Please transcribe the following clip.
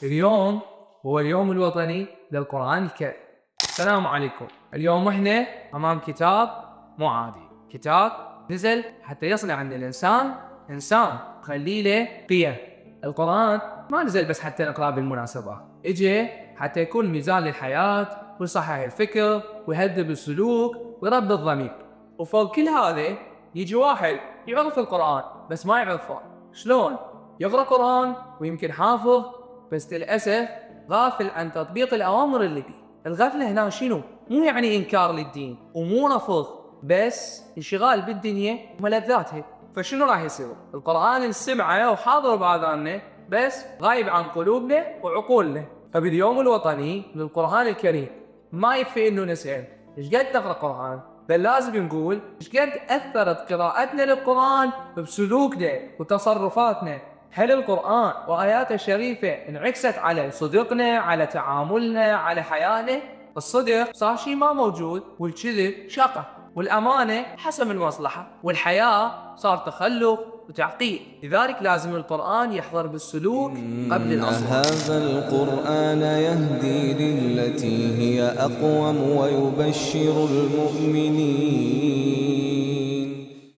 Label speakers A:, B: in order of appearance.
A: اليوم هو اليوم الوطني للقرآن الكريم. السلام عليكم. اليوم احنا امام كتاب مو عادي، كتاب نزل حتى يصنع عند الانسان انسان خلي له قيم. القرآن ما نزل بس حتى نقرأ بالمناسبات، اجى حتى يكون ميزان للحياة ويصحح الفكر ويهذب السلوك ويربي الضمير. وفوق كل هذا يجي واحد يعرف القرآن بس ما يعرفه. شلون؟ يقرأ قرآن ويمكن حافظ بس للأسف غافل عن تطبيق الأوامر اللي بيه. الغفلة هنا شنو؟ مو يعني إنكار للدين ومو رفض، بس انشغال بالدنيا وملذاتها. فشنو راح يصير؟ القرآن نسمعه وحاضر بآذاننا بس غايب عن قلوبنا وعقولنا. فباليوم الوطني للقرآن الكريم ما يكفي إنه نسأل إيش قد نقرأ قرآن، بل لازم نقول إيش قد أثرت قراءتنا للقرآن بسلوكنا وتصرفاتنا. هل القرآن وآياته الشريفة انعكست على صدقنا، على تعاملنا، على حياتنا؟ الصدق صار شيء ما موجود، والكذب شقة، والأمانة حسب المصلحة، والحياة صار تخلف وتعقيد. لذلك لازم القرآن يحضر بالسلوك قبل الأصوات.
B: هذا القرآن يهدي للتي هي أقوم ويبشر المؤمنين